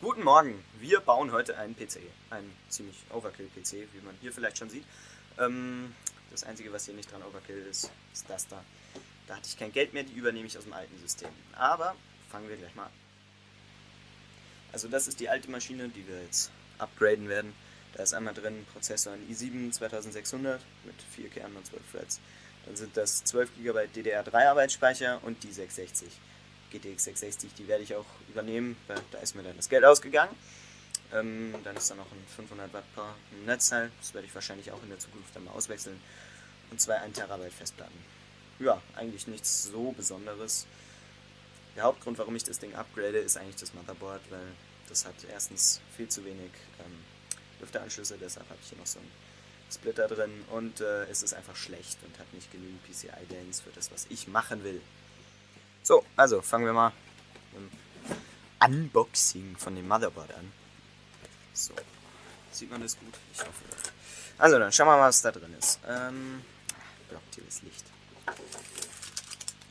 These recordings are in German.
Guten Morgen, wir bauen heute einen PC, einen ziemlich Overkill-PC, wie man hier vielleicht schon sieht. Das Einzige, was hier nicht dran Overkill ist, ist das da. Da hatte ich kein Geld mehr, die übernehme ich aus dem alten System. Aber fangen wir gleich mal an. Also das ist die alte Maschine, die wir jetzt upgraden werden. Da ist einmal drin Prozessor ein i7 2600 mit 4 Kernen und 12 Threads. Dann sind das 12 GB DDR3 Arbeitsspeicher und die 660. GTX 660, die werde ich auch übernehmen, weil da ist mir dann das Geld ausgegangen. Dann ist da noch ein 500 Watt Power Netzteil, das werde ich wahrscheinlich auch in der Zukunft dann mal auswechseln. Und zwei 1 Terabyte Festplatten. Ja, eigentlich nichts so Besonderes. Der Hauptgrund, warum ich das Ding upgrade, ist eigentlich das Motherboard, weil das hat erstens viel zu wenig Lüfteranschlüsse, deshalb habe ich hier noch so einen Splitter drin und es ist einfach schlecht und hat nicht genügend PCI-Lanes für das, was ich machen will. So, also fangen wir mal mit dem Unboxing von dem Motherboard an. So, sieht man das gut? Ich hoffe. Also, dann schauen wir mal, was da drin ist. Blockt hier das Licht.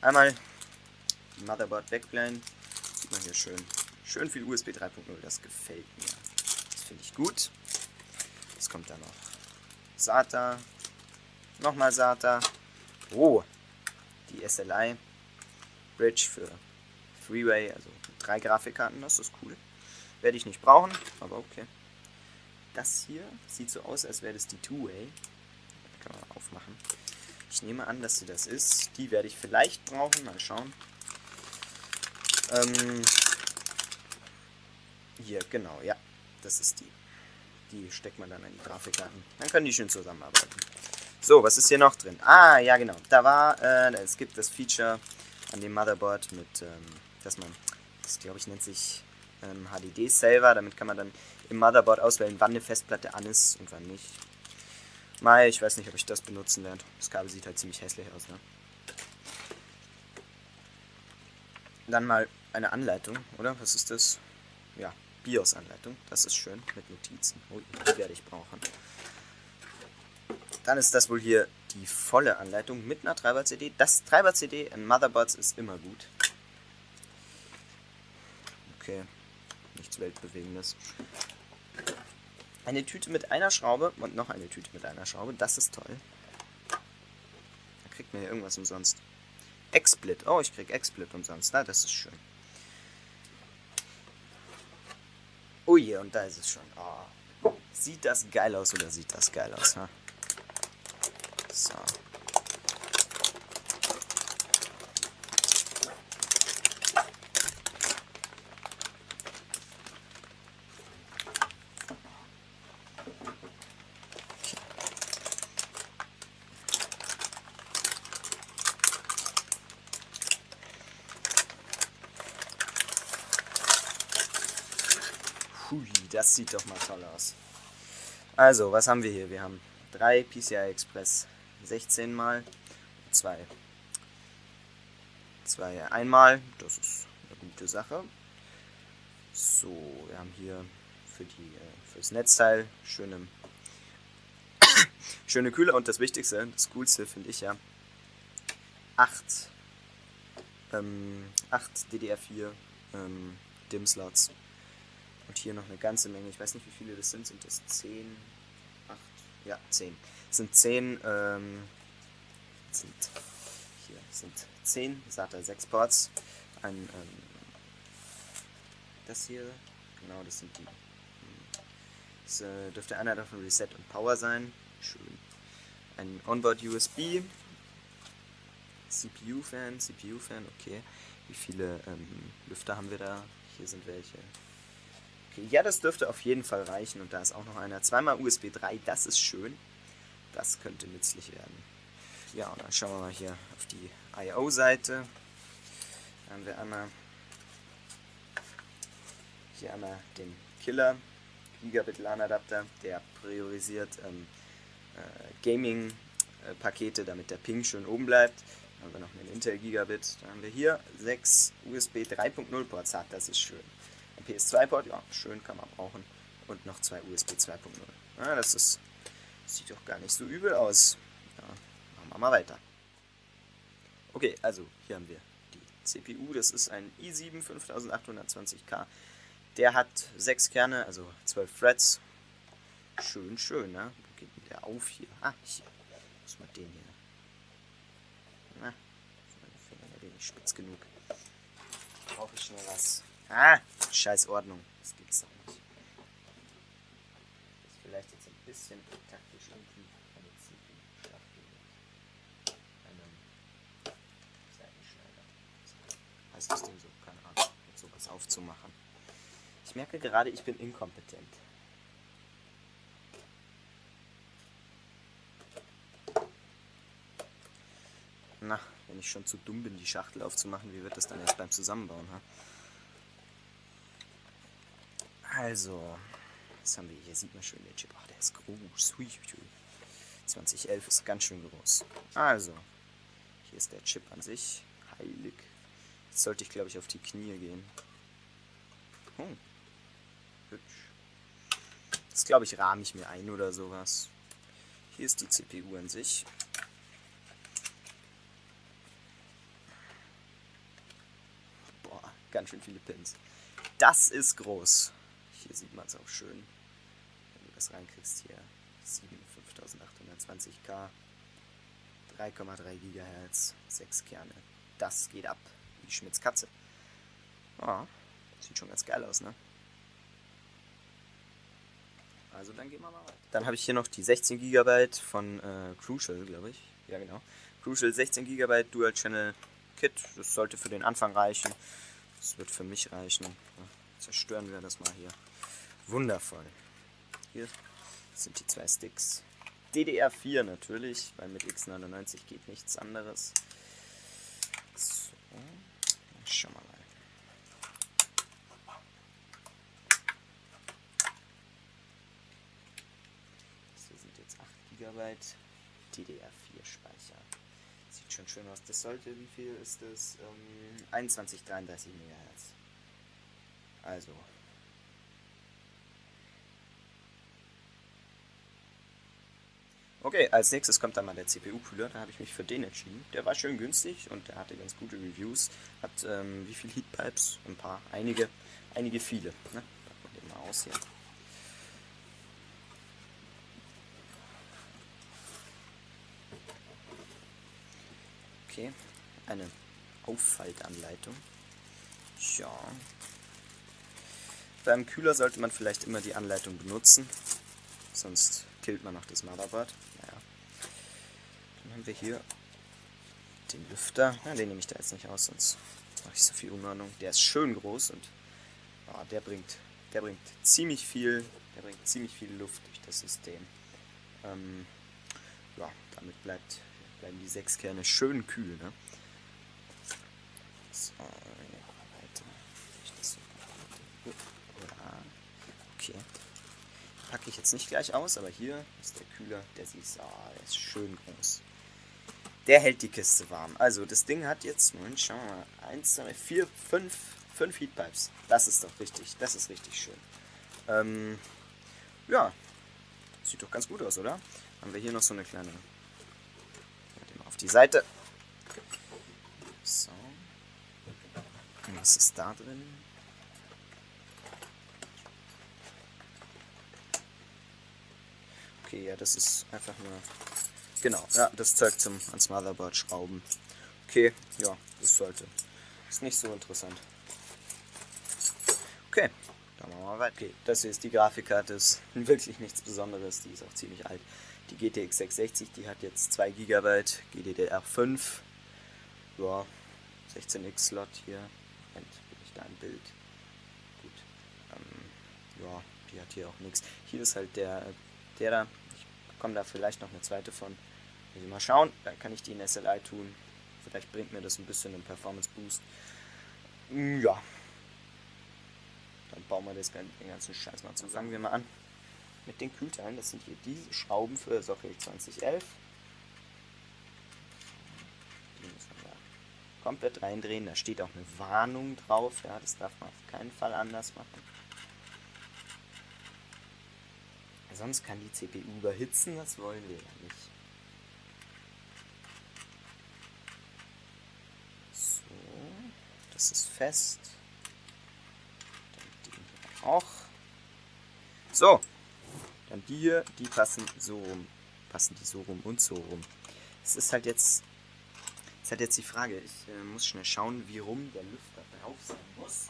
Einmal die Motherboard-Backplane. Sieht man hier schön. Schön viel USB 3.0, das gefällt mir. Das finde ich gut. Jetzt kommt da noch SATA. Nochmal SATA. Oh, die SLI Bridge für Freeway, also 3 Grafikkarten, das ist cool. Werde ich nicht brauchen, aber okay. Das hier sieht so aus, als wäre das die Two-Way. Kann man aufmachen. Ich nehme an, dass sie das ist. Die werde ich vielleicht brauchen, mal schauen. Hier, genau, ja, das ist die. Die steckt man dann in die Grafikkarten. Dann können die schön zusammenarbeiten. So, was ist hier noch drin? Ah, ja genau. Da war, es gibt das Feature an dem Motherboard mit, dass man, das glaube ich nennt sich HDD-Saver. Damit kann man dann im Motherboard auswählen, wann eine Festplatte an ist und wann nicht. Mal, ich weiß nicht, ob ich das benutzen werde. Das Kabel sieht halt ziemlich hässlich aus, ne? Dann mal eine Anleitung, oder? Was ist das? Ja, BIOS-Anleitung. Das ist schön, mit Notizen. Oh, die werde ich brauchen. Dann ist das wohl hier die volle Anleitung mit einer Treiber-CD. Das Treiber-CD in Motherboards ist immer gut. Okay, nichts Weltbewegendes. Eine Tüte mit einer Schraube und noch eine Tüte mit einer Schraube. Das ist toll. Da kriegt man ja irgendwas umsonst. XSplit. Oh, ich krieg XSplit umsonst. Na, das ist schön. Oh je, und da ist es schon. Oh. Sieht das geil aus oder sieht das geil aus? Ha? So. Hui, das sieht doch mal toll aus. Also, was haben wir hier? Wir haben 3 PCI Express 16 mal, 2 einmal, das ist eine gute Sache. So, wir haben hier fürs Netzteil schöne Kühler und das Wichtigste, das Coolste finde ich ja, 8 DDR4 DIMM-Slots. Und hier noch eine ganze Menge, ich weiß nicht wie viele das sind das 10, 8, ja 10. Es sind 10, sind 10 SATA 6 Ports. Das hier, genau, das sind die. Das dürfte einer davon Reset und Power sein. Schön. Ein Onboard USB. CPU-Fan, okay. Wie viele Lüfter haben wir da? Hier sind welche. Okay, ja, das dürfte auf jeden Fall reichen. Und da ist auch noch einer. Zweimal USB 3, das ist schön. Das könnte nützlich werden. Ja, und dann schauen wir mal hier auf die I/O-Seite. Da haben wir hier einmal den Killer Gigabit LAN-Adapter, der priorisiert Gaming-Pakete, damit der Ping schön oben bleibt. Dann haben wir noch einen Intel Gigabit. Dann haben wir hier 6 USB 3.0 Ports. Das ist schön. Ein PS2-Port, ja, schön, kann man brauchen. Und noch 2 USB 2.0. Ja, das sieht doch gar nicht so übel aus. Ja, machen wir mal weiter. Okay, also hier haben wir die CPU. Das ist ein i7 5820K Der hat 6 Kerne, also 12 Threads. Schön, schön, ne? Wo geht denn der auf hier? Ah, hier. Muss man den hier. Na, meine Finger sind nicht spitz genug. Brauche ich schnell was. Ah, scheiß Ordnung. Das gibt's doch nicht. Das ist vielleicht jetzt ein bisschen taktisch irgendwie eine CPU-Schachtel mit einem Seitenschneider. Heißt das Ding so? Keine Ahnung. Mit sowas aufzumachen. Ich merke gerade, ich bin inkompetent. Na, wenn ich schon zu dumm bin, die Schachtel aufzumachen, wie wird das dann erst beim Zusammenbauen? Ha? Also, was haben wir hier? Sieht man schön den Chip. Ach, der ist groß. Hui, hui, hui. 2011 ist ganz schön groß. Also, hier ist der Chip an sich. Heilig. Jetzt sollte ich, glaube ich, auf die Knie gehen. Oh, hübsch. Das, glaube ich, rahme ich mir ein oder sowas. Hier ist die CPU an sich. Boah, ganz schön viele Pins. Das ist groß. Hier sieht man es auch schön. Wenn du das reinkriegst hier. 5820K. 3,3 GHz. 6 Kerne. Das geht ab. Wie Schmitz Katze. Ah, sieht schon ganz geil aus, ne? Also dann gehen wir mal weiter. Dann habe ich hier noch die 16 GB von Crucial, glaube ich. Ja, genau. Crucial 16 GB Dual Channel Kit. Das sollte für den Anfang reichen. Das wird für mich reichen. Zerstören wir das mal hier. Wundervoll. Hier sind die 2 Sticks. DDR4 natürlich, weil mit X99 geht nichts anderes. So, schauen wir mal. Das sind jetzt 8 GB DDR4 Speicher. Sieht schon schön aus. Das sollte, wie viel ist das? 2133 MHz. Also. Okay, als nächstes kommt dann mal der CPU-Kühler. Da habe ich mich für den entschieden. Der war schön günstig und der hatte ganz gute Reviews. Hat wie viele Heatpipes? Ein paar, einige viele. Ne? Packen wir den mal aus hier. Okay, eine Auffaltanleitung. Ja. Beim Kühler sollte man vielleicht immer die Anleitung benutzen, sonst killt man noch das Motherboard. Naja. Dann haben wir hier den Lüfter. Ja, den nehme ich da jetzt nicht aus, sonst mache ich so viel Unordnung. Der ist schön groß und oh, der bringt ziemlich viel Luft durch das System. Ja, damit bleiben die 6 Kerne schön kühl. Ne? So, weiter. Ja, okay. Packe ich jetzt nicht gleich aus, aber hier ist der Kühler, der ist schön groß. Der hält die Kiste warm. Also das Ding hat jetzt, Moment, schauen wir mal, 1, 2, 4, 5 Heatpipes. Das ist doch richtig, das ist richtig schön. Ja, sieht doch ganz gut aus, oder? Haben wir hier noch so eine kleine, auf die Seite. So. Und was ist da drin? Okay, ja, das ist einfach nur, genau, ja, das Zeug ans Motherboard schrauben. Okay, ja, ist nicht so interessant. Okay, dann machen wir weiter. Okay, das hier ist die Grafikkarte, ist wirklich nichts Besonderes, die ist auch ziemlich alt. Die GTX 660, die hat jetzt 2 GB GDDR5, ja, 16x Slot hier, Moment, bin ich da im Bild, gut, ja, die hat hier auch nichts. Hier ist halt der da, ich bekomme da vielleicht noch eine zweite von, muss ich mal schauen, dann kann ich die in SLI tun, vielleicht bringt mir das ein bisschen einen Performance Boost, ja. Dann bauen wir den ganzen Scheiß mal zusammen. Fangen wir mal an mit den Kühlteilen. Das sind hier diese Schrauben für Socket 2011. Die müssen wir komplett reindrehen. Da steht auch eine Warnung drauf. Ja, das darf man auf keinen Fall anders machen. Sonst kann die CPU überhitzen. Das wollen wir ja nicht. So, das ist fest. auch. So, dann die hier, die passen so rum. Passen die so rum und so rum. Es ist halt jetzt die Frage, ich muss schnell schauen, wie rum der Lüfter drauf sein muss.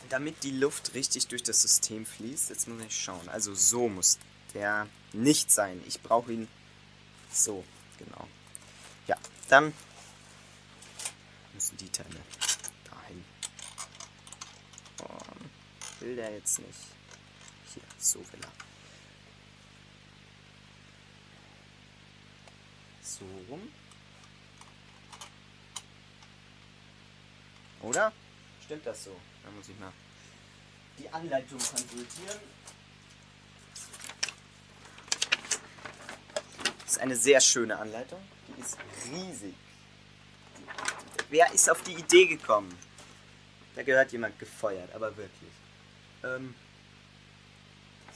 Damit die Luft richtig durch das System fließt, jetzt muss ich schauen. Also so muss der nicht sein. Ich brauche ihn so, genau. Ja, dann müssen die Teile dahin. Und will der jetzt nicht. Hier, so will er. So rum. Oder? Stimmt das so? Da muss ich mal die Anleitung konsultieren. Das ist eine sehr schöne Anleitung. Die ist riesig. Wer ist auf die Idee gekommen? Da gehört jemand gefeuert, aber wirklich.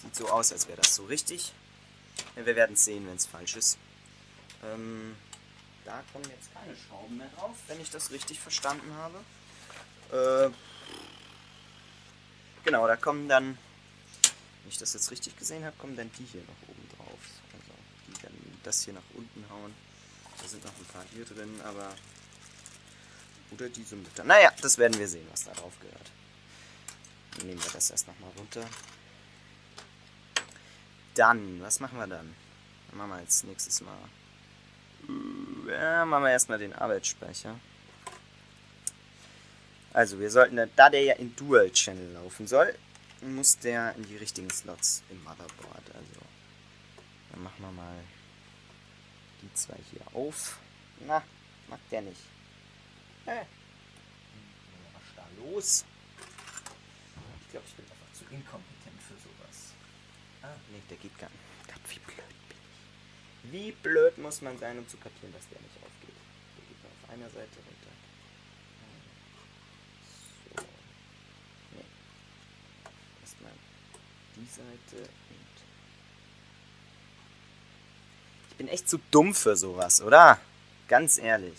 Sieht so aus, als wäre das so richtig. Ja, wir werden es sehen, wenn es falsch ist. Da kommen jetzt keine Schrauben mehr drauf, wenn ich das richtig verstanden habe. Genau, da kommen dann, wenn ich das jetzt richtig gesehen habe, kommen dann die hier noch oben drauf. Also die dann das hier nach unten hauen. Da sind noch ein paar hier drin, aber... Oder diese Mutter. Naja, das werden wir sehen, was da drauf gehört. Dann nehmen wir das erst nochmal runter. Dann, was machen wir dann? Dann machen wir als nächstes mal... Ja, machen wir erstmal den Arbeitsspeicher. Also wir sollten, da der ja in Dual Channel laufen soll, muss der in die richtigen Slots im Motherboard. Also dann machen wir mal die zwei hier auf. Na, mag der nicht. Was ist da los? Ich glaube, ich bin einfach zu inkompetent für sowas. Ne, der geht gar nicht. Gott, wie blöd bin ich. Wie blöd muss man sein, um zu kapieren, dass der nicht aufgeht. Der geht auf einer Seite runter. So. Ne. Erstmal die Seite und... Ich bin echt zu dumm für sowas, oder? Ganz ehrlich.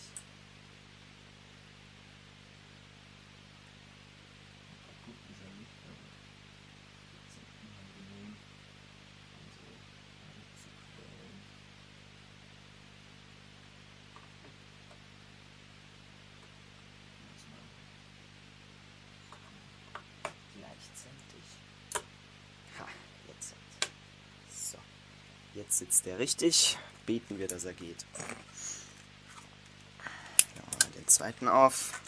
Jetzt sitzt der richtig. Beten wir, dass er geht. Ja, den zweiten auf.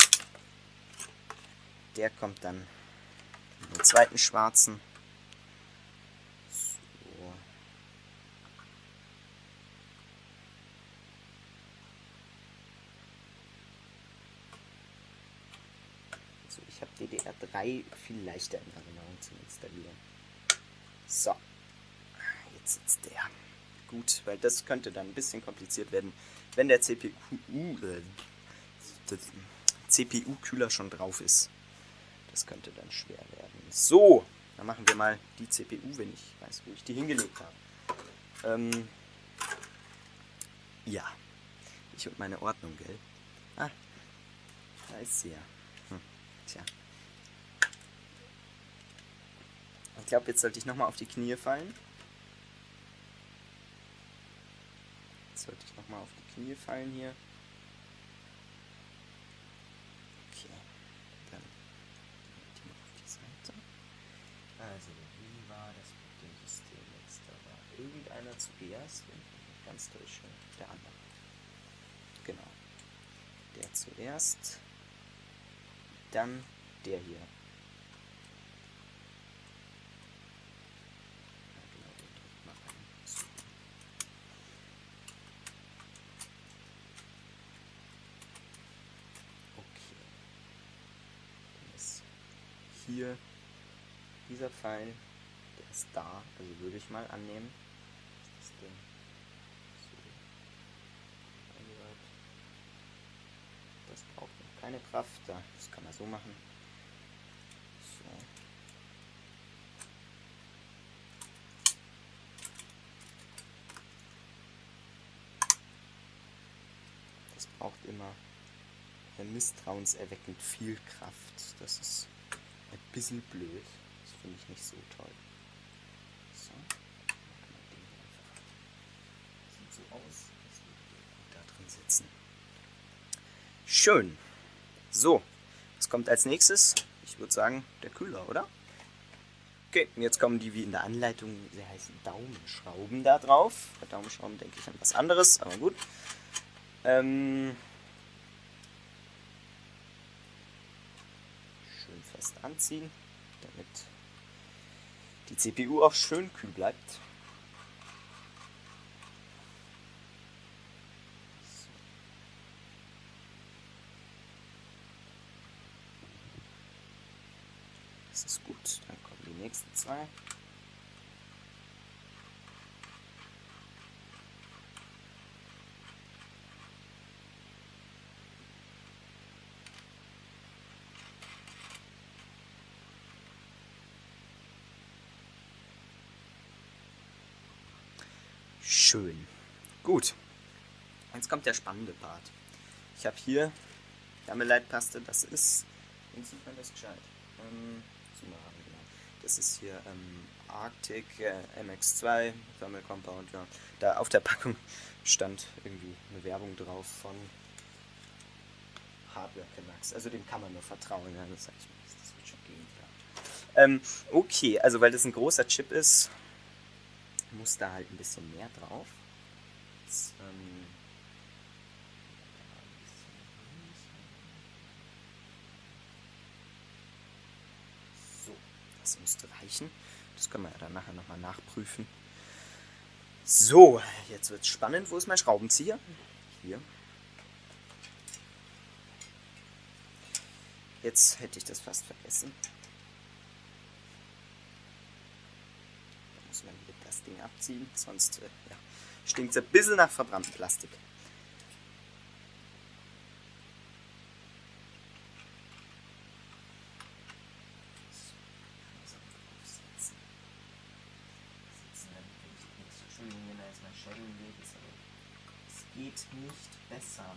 Der kommt dann in den zweiten schwarzen. So. Also ich habe DDR3 viel leichter in Erinnerung zum Installieren. So. Jetzt sitzt der. Gut, weil das könnte dann ein bisschen kompliziert werden, wenn der CPU-Kühler schon drauf ist. Das könnte dann schwer werden. So, dann machen wir mal die CPU, wenn ich weiß, wo ich die hingelegt habe. Ja, ich und meine Ordnung, gell? Ah, da ist sie ja. Tja. Ich glaube, jetzt sollte ich nochmal auf die Knie fallen. Sollte ich nochmal auf die Knie fallen hier. Okay, dann die noch auf die Seite. Also, wie war das mit dem System jetzt? Da war irgendeiner zuerst, wenn ich mich ganz täusche, der andere. Genau. Der zuerst, dann der hier. Hier, dieser Pfeil, der ist da, also würde ich mal annehmen, dass das Ding so eingeweiht. Das braucht noch keine Kraft, das kann man so machen. So. Das braucht immer misstrauenserweckend viel Kraft. Das ist ein bisschen blöd. Das finde ich nicht so toll. So. Sieht so aus, als würde der gut da drin sitzen. Schön. So, was kommt als nächstes? Ich würde sagen, der Kühler, oder? Okay, jetzt kommen die wie in der Anleitung, sie heißen Daumenschrauben da drauf. Bei Daumenschrauben denke ich an was anderes, aber gut. Schön fest anziehen, damit die CPU auch schön kühl bleibt. Das ist gut, dann kommen die nächsten zwei. Schön. Gut. Jetzt kommt der spannende Part. Ich habe hier Wärmeleitpaste, das ist, wie sieht man das gescheit? Das ist hier Arctic MX2 Thermal Compound. Ja. Da auf der Packung stand irgendwie eine Werbung drauf von Hardware Canucks. Also dem kann man nur vertrauen. Ja, das sag ich mal, das wird schon gehen. Ja. Okay, also weil das ein großer Chip ist, muss da halt ein bisschen mehr drauf. Jetzt, so, das müsste reichen. Das können wir ja dann nachher nochmal nachprüfen. So, jetzt wird es spannend. Wo ist mein Schraubenzieher? Hier. Jetzt hätte ich das fast vergessen. Da muss man wieder das Ding abziehen, sonst ja, stinkt es ein bisschen nach verbranntem Plastik. Entschuldigung, wenn da jetzt mein Schädel im Weg ist, aber es geht nicht besser.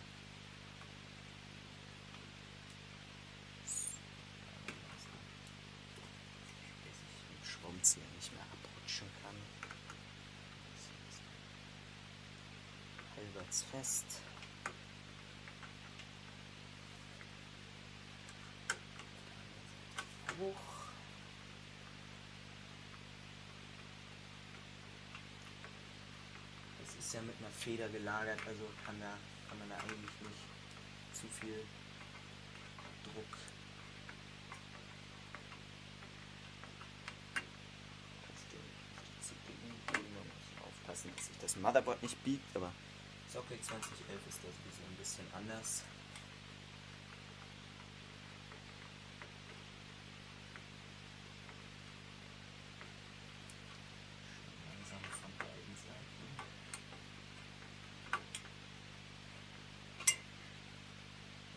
Schraubenzieher nicht mehr abrutschen kann. Halberts fest. Hoch. Das ist ja mit einer Feder gelagert, also kann man da eigentlich nicht zu viel Druck aufpassen, dass sich das Motherboard nicht biegt, aber Socket 2011 ist da sowieso ein bisschen anders. Langsam von beiden Seiten.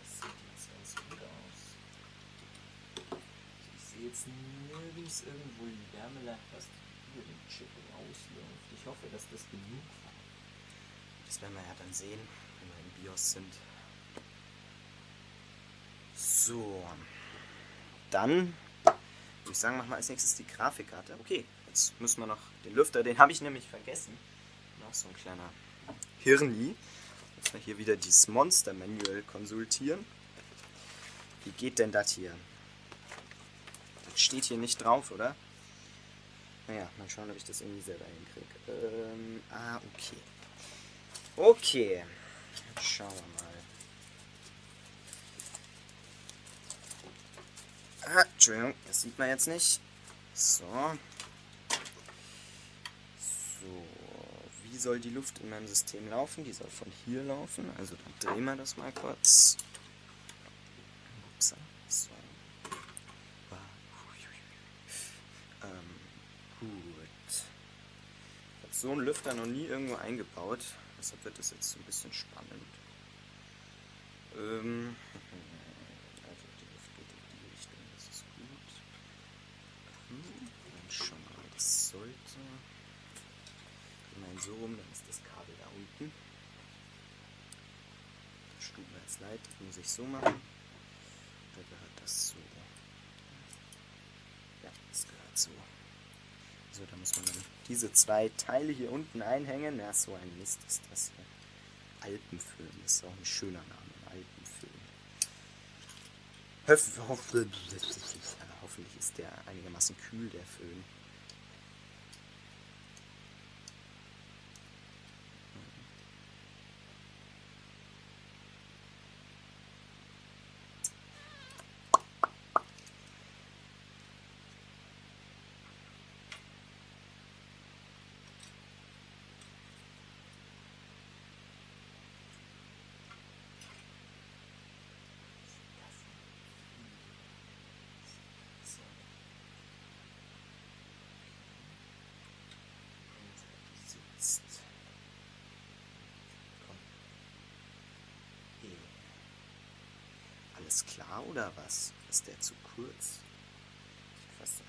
Das sieht jetzt ganz gut aus. Ich sehe jetzt nirgends irgendwo die Wärmeleitpaste über den Chip rausläuft. Ich hoffe, dass das genug war. Das werden wir ja dann sehen, wenn wir im BIOS sind. So, dann würde ich sagen, machen wir als nächstes die Grafikkarte. Okay, jetzt müssen wir noch den Lüfter, den habe ich nämlich vergessen. Noch so ein kleiner Hirni. Jetzt mal hier wieder dieses Monster-Manual konsultieren. Wie geht denn das hier? Das steht hier nicht drauf, oder? Naja, mal schauen, ob ich das irgendwie selber hinkriege. Okay. Okay, schauen wir mal. Entschuldigung, das sieht man jetzt nicht. So. So, wie soll die Luft in meinem System laufen? Die soll von hier laufen. Also dann drehen wir das mal kurz. Upsa. So. Gut. Ich habe so einen Lüfter noch nie irgendwo eingebaut. Deshalb wird das jetzt ein bisschen spannend. Also die Luft geht in die Richtung, das ist gut. Dann schauen wir mal, das sollte. Ich meine so rum, dann ist das Kabel da unten. Das Stuhl jetzt leid, das muss ich so machen. Da gehört das so. Ja, das gehört so. So, da muss man dann diese 2 Teile hier unten einhängen. Ja, so ein Mist ist das hier. Alpenföhn, das ist auch ein schöner Name. Alpenföhn. Hoffentlich ist der einigermaßen kühl, der Föhn. Alles klar oder was? Ist der zu kurz? Fast,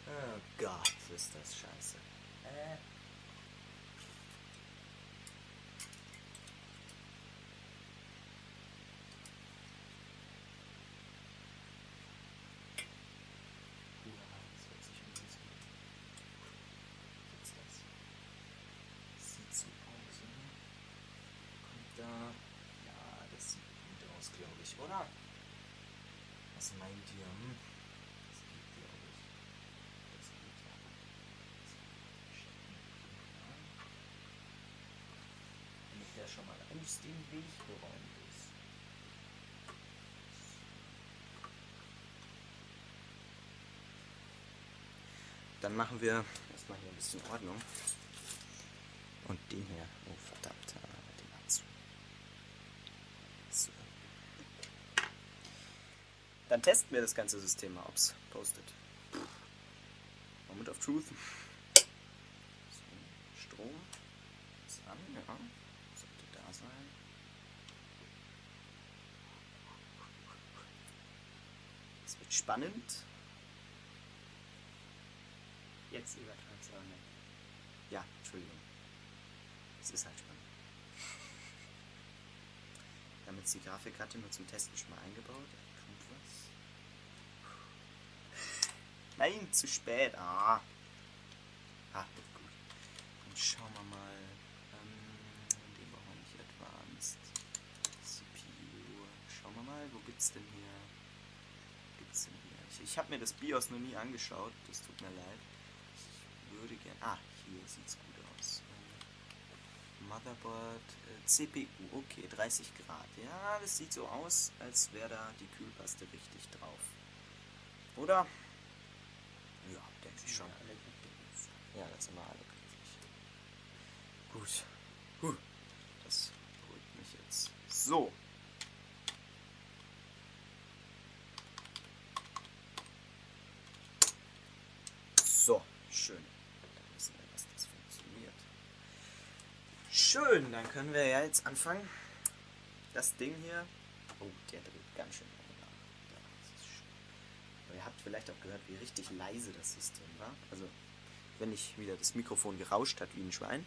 oh Gott, ist das scheiße. Sieht so aus, oder? Kommt da. Ja, das sieht gut aus, glaube ich, oder? Was meint ihr? Das geht, glaube ich. Das geht ja. Damit der schon mal aus dem Weg geräumt ist. Dann machen wir erstmal hier ein bisschen Ordnung. Und den hier. Oh verdammt, den dazu. So. Dann testen wir das ganze System mal, ob es postet. Moment of Truth. So, Strom ist an, ja. Sollte da sein. Es wird spannend. Jetzt übertreibst du aber nicht. Ja, Entschuldigung. Es ist halt spannend. Wir haben jetzt die Grafikkarte nur zum Testen schon mal eingebaut. Kommt was? Nein, zu spät. Ah, gut. Dann schauen wir mal. Den brauchen wir nicht advanced. CPU. Schauen wir mal, wo gibt's denn hier? Ich habe mir das BIOS noch nie angeschaut. Das tut mir leid. Ich würde gerne. Hier sieht's gut aus. Motherboard, CPU, okay, 30 Grad. Ja, das sieht so aus, als wäre da die Kühlpaste richtig drauf. Oder? Ja, denke ich schon. Ja, das sind wir alle glücklich. Gut. Das beruhigt mich jetzt. So. So, schön. Dann wissen wir, dass das funktioniert. Schön, dann können wir ja jetzt anfangen. Das Ding hier. Oh, der dreht ganz schön nach. Das ist schön. Aber ihr habt vielleicht auch gehört, wie richtig leise das System war. Also, wenn nicht wieder das Mikrofon gerauscht hat wie ein Schwein.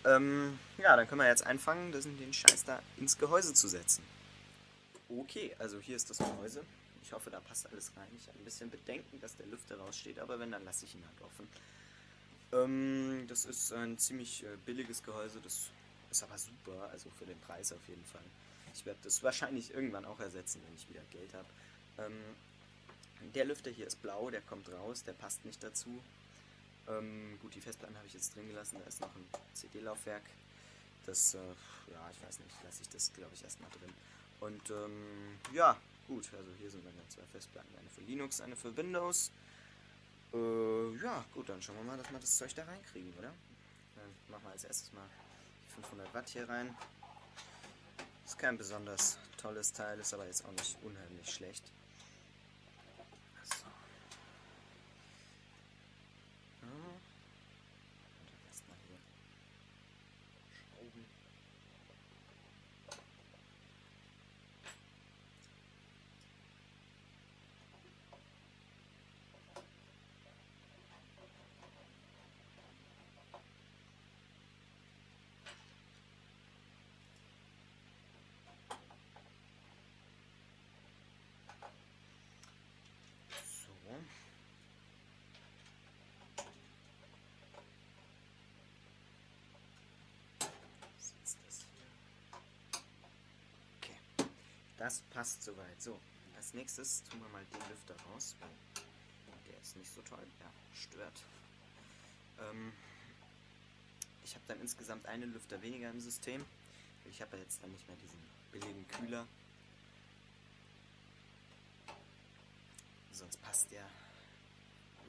Ja, dann können wir jetzt anfangen, den Scheiß da ins Gehäuse zu setzen. Okay, also hier ist das Gehäuse. Ich hoffe, da passt alles rein. Ich habe ein bisschen Bedenken, dass der Lüfter raussteht, aber wenn, dann lasse ich ihn halt offen. Das ist ein ziemlich billiges Gehäuse, das ist aber super, also für den Preis auf jeden Fall. Ich werde das wahrscheinlich irgendwann auch ersetzen, wenn ich wieder Geld habe. Der Lüfter hier ist blau, der kommt raus, der passt nicht dazu. Gut, die Festplatten habe ich jetzt drin gelassen, da ist noch ein CD-Laufwerk. Das, ja, ich weiß nicht, lasse ich das, glaube ich, erstmal drin. Und, ja, gut, also hier sind dann 2 Festplatten, eine für Linux, eine für Windows. Ja, gut, dann schauen wir mal, dass wir das Zeug da reinkriegen, oder? Dann machen wir als erstes mal 500 Watt hier rein. Ist kein besonders tolles Teil, ist aber jetzt auch nicht unheimlich schlecht. So. Ja. Und dann erstmal hier schrauben. Das passt soweit. So, als nächstes tun wir mal den Lüfter raus, weil der ist nicht so toll. Ja, stört. Ich habe dann insgesamt einen Lüfter weniger im System. Ich habe ja jetzt dann nicht mehr diesen billigen Kühler. Sonst passt der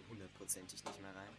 hundertprozentig nicht mehr rein.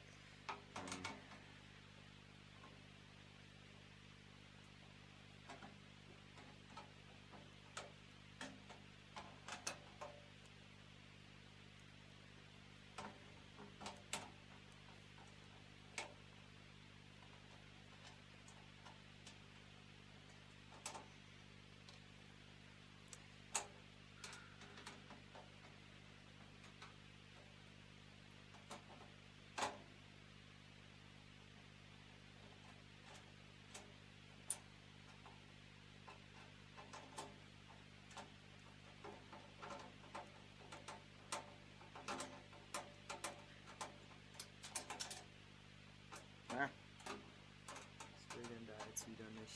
Was will denn da jetzt wieder nicht?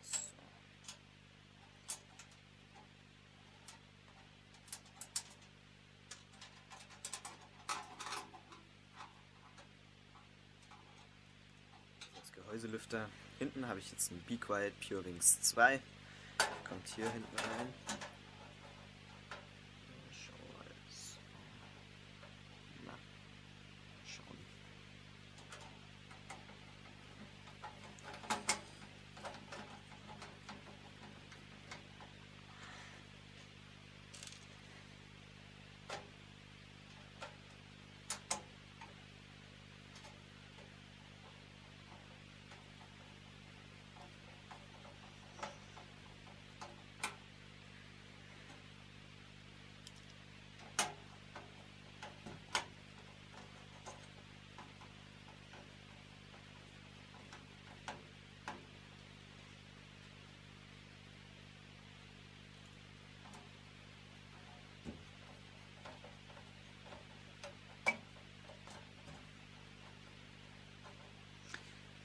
So. Als Gehäuselüfter. Hinten habe ich jetzt einen Be Quiet Pure Wings 2. Kommt hier hinten rein.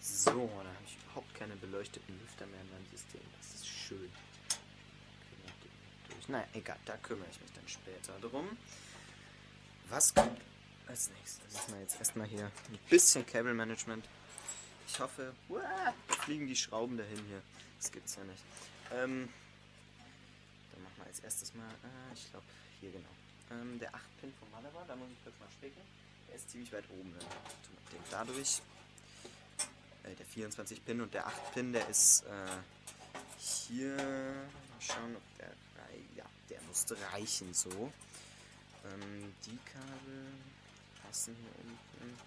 So, da habe ich überhaupt keine beleuchteten Lüfter mehr in meinem System. Das ist schön. Naja, egal, da kümmere ich mich dann später drum. Was kommt als nächstes? Das ist mal jetzt erstmal hier ein bisschen Cable Management. Ich hoffe, da fliegen die Schrauben dahin hier. Das gibt's ja nicht. Dann machen wir als erstes mal, ich glaube, hier genau. Der 8-Pin vom Motherboard, da muss ich kurz mal spicken. Der ist ziemlich weit oben. Dann tun wir den dadurch. Der 24-Pin und der 8-Pin, der ist hier. Mal schauen, ob der ja, der musste reichen so. Die Kabel passen hier unten.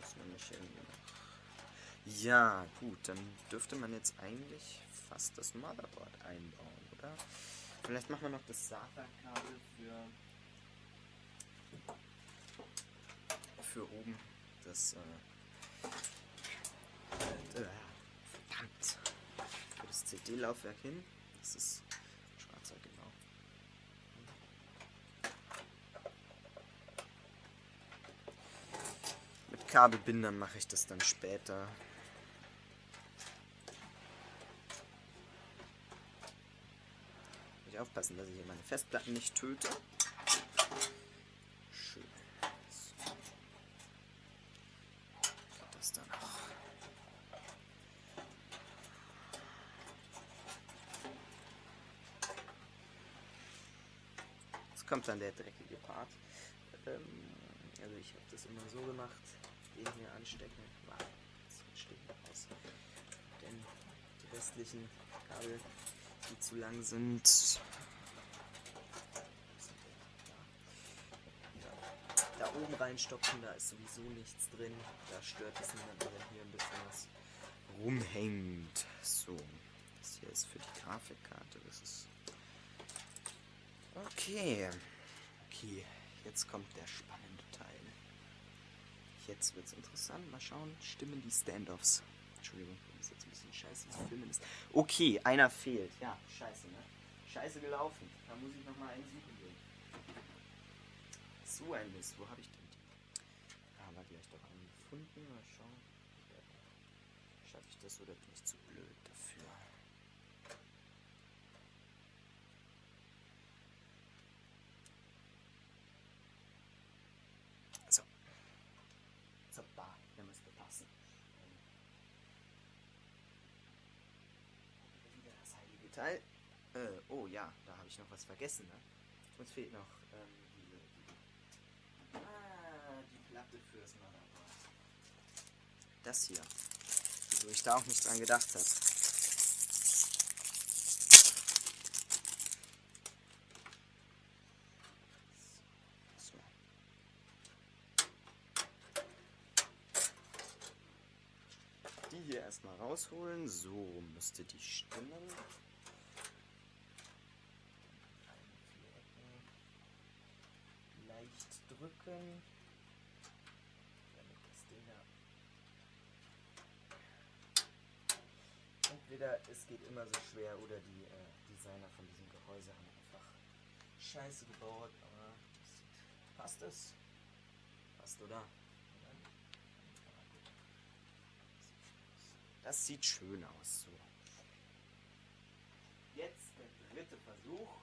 Muss man nicht irgendwie noch. Ja, gut, dann dürfte man jetzt eigentlich fast das Motherboard einbauen, oder? Vielleicht machen wir noch das SATA-Kabel für oben. Das verdammt. Für das CD-Laufwerk hin. Das ist schwarzer, genau. Mit Kabelbindern mache ich das dann später. Muss ich aufpassen, dass ich hier meine Festplatten nicht töte. Schön. So. Das dann auch. Jetzt kommt dann der dreckige Part. Also ich habe das immer so gemacht, den hier anstecken. Wow, das steht noch aus. Denn die restlichen Kabel, die zu lang sind, da oben reinstopfen, da ist sowieso nichts drin. Da stört es niemanden, wenn hier ein bisschen was rumhängt. So, das hier ist für die Grafikkarte. Das ist okay. Okay, jetzt kommt der spannende Teil. Jetzt wird's interessant. Mal schauen, stimmen die Standoffs. Entschuldigung, das ist jetzt ein bisschen scheiße zu filmen ist. Okay, einer fehlt. Ja, scheiße, ne? Scheiße gelaufen. Da muss ich nochmal einen suchen gehen. So ein Mist. Wo habe ich denn die? Ah, warte, die habe ich doch einen gefunden. Mal schauen. Schaffe ich das oder bin ich zu blöd dafür? So. Super, der müsste passen. Wieder das heilige Teil. Oh ja, da habe ich noch was vergessen, ne? Uns fehlt noch die Platte fürs Motherboard. Das hier. Wo ich da auch nicht dran gedacht habe. So. Die hier erstmal rausholen. So müsste die stimmen. Leicht drücken. Damit das Ding da. Entweder es geht immer so schwer oder die Designer von diesem Gehäuse haben einfach Scheiße gebaut, aber passt es? Passt, oder? Das sieht schön aus, so. Jetzt der dritte Versuch.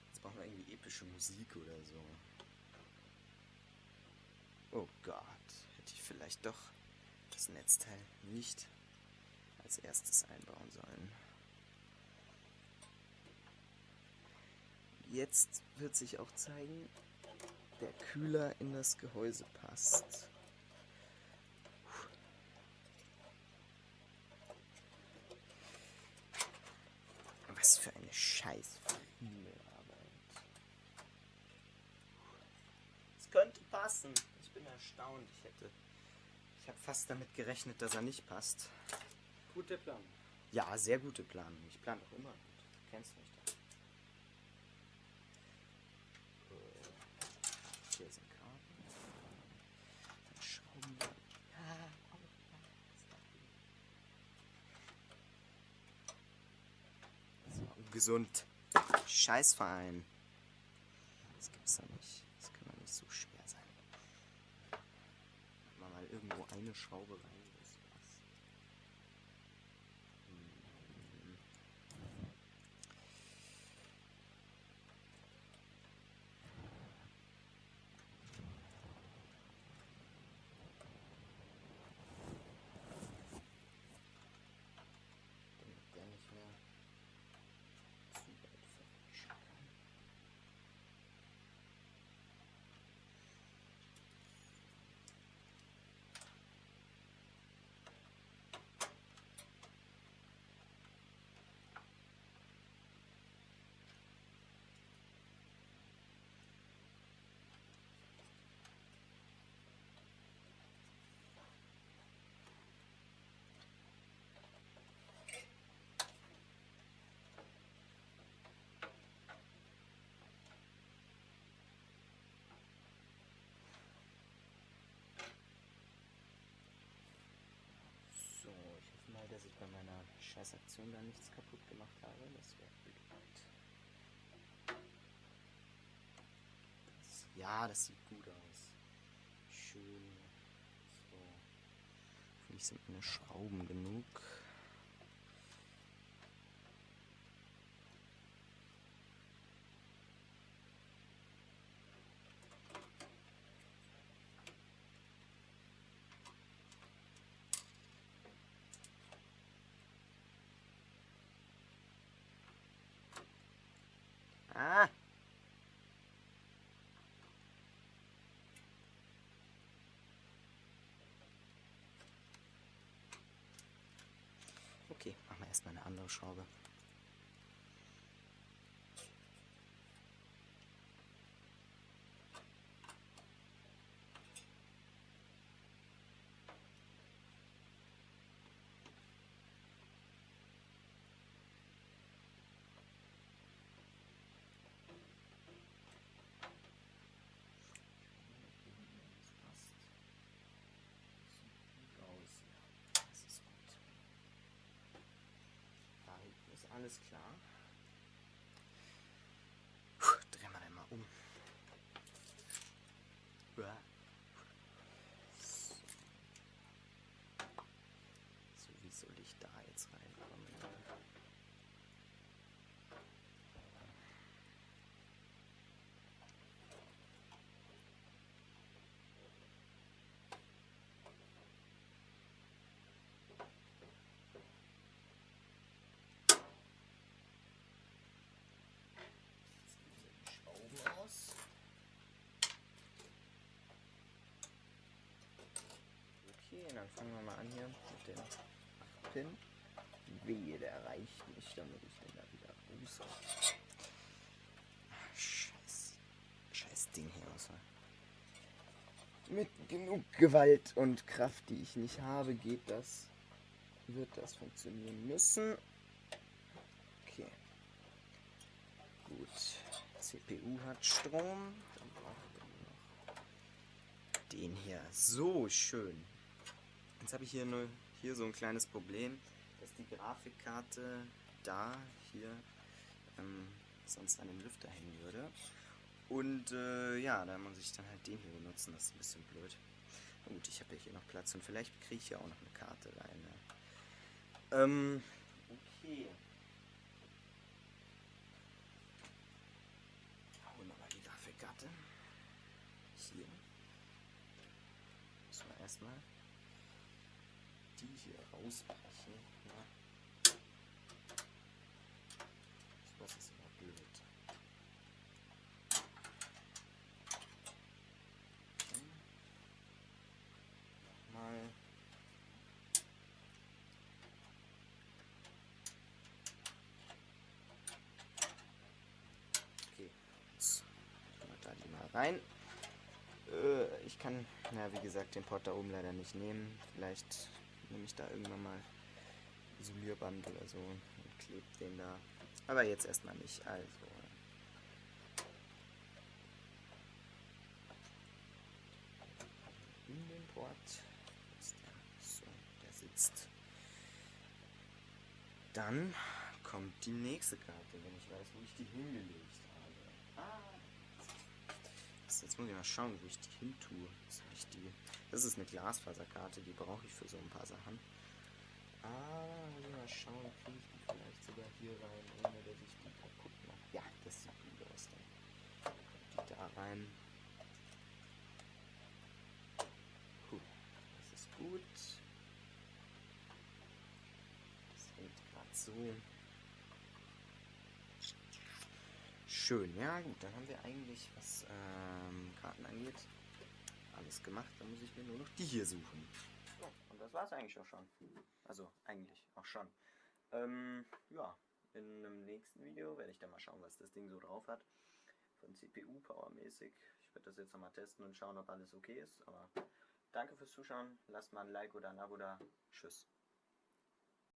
Jetzt brauchen wir irgendwie epische Musik oder so. Oh Gott, hätte ich vielleicht doch das Netzteil nicht als erstes einbauen sollen. Jetzt wird sich auch zeigen, der Kühler in das Gehäuse passt. Was für eine scheiß Friemelarbeit. Es könnte passen. Ich bin erstaunt. Ich habe fast damit gerechnet, dass er nicht passt. Guter Plan. Ja, sehr gute Planung. Ich plane auch immer gut. Du kennst mich da. Hier sind Karten. Dann schrauben wir. So, gesund. Scheißverein. Das gibt's doch nicht. Das kann doch nicht so schwer sein. Machen wir mal irgendwo eine Schraube rein, das passt. Damit der nicht mehr zu weit verrutschen kann. So, ich hoffe mal, dass ich bei meiner Scheißaktion da nichts kaputt gemacht habe. Das wäre blöd. Ja, das sieht gut aus. Schön. So. Hoffentlich sind meine Schrauben genug. Ah! Okay, machen wir erstmal eine andere Schraube. Das ist gut. Da hinten ist alles klar. Drehen wir den mal um. jetzt reinkommen. Aus. Okay, dann fangen wir mal an hier mit dem Pin. Wehe, der reicht nicht, damit ich den da wieder raus. Scheiß Ding hier aus. Mit genug Gewalt und Kraft, die ich nicht habe, wird das funktionieren müssen. Okay. Gut. CPU hat Strom. Dann brauchen wir noch den hier. So schön. Jetzt habe ich hier so ein kleines Problem, dass die Grafikkarte hier sonst an dem Lüfter hängen würde. Und ja, da muss ich dann halt den hier benutzen. Das ist ein bisschen blöd. Na gut, ich habe ja hier noch Platz und vielleicht kriege ich ja auch noch eine Karte rein. Ne? Okay. Holen wir mal die Grafikkarte. Hier. Müssen wir erstmal die hier rausbrechen. Ja. Das ist immer blöd. Mal. Okay, jetzt tun wir da die mal rein. Ich kann, wie gesagt, den Port da oben leider nicht nehmen. Vielleicht nehme ich da irgendwann mal Isolierband oder so und klebe den da. Aber jetzt erstmal nicht. Also. In den Port. Ist der, so, der sitzt. Dann kommt die nächste Karte, wenn ich weiß, wo ich die hingelegt habe. Jetzt muss ich mal schauen, wo ich die hin tue. Das ist eine Glasfaserkarte, die brauche ich für so ein paar Sachen. Muss ich mal schauen, kriege ich die vielleicht sogar hier rein, ohne dass ich die kaputt mache. Ja, das sieht gut aus. Dann kommt die da rein. Das ist gut. Das hängt gerade so. Schön, ja gut, dann haben wir eigentlich, was Karten angeht, alles gemacht. Dann muss ich mir nur noch die hier suchen. So, und das war es eigentlich auch schon. Also eigentlich auch schon. Ja, in einem nächsten Video werde ich dann mal schauen, was das Ding so drauf hat. Von CPU-Power mäßig. Ich werde das jetzt nochmal testen und schauen, ob alles okay ist. Aber danke fürs Zuschauen. Lasst mal ein Like oder ein Abo da. Tschüss.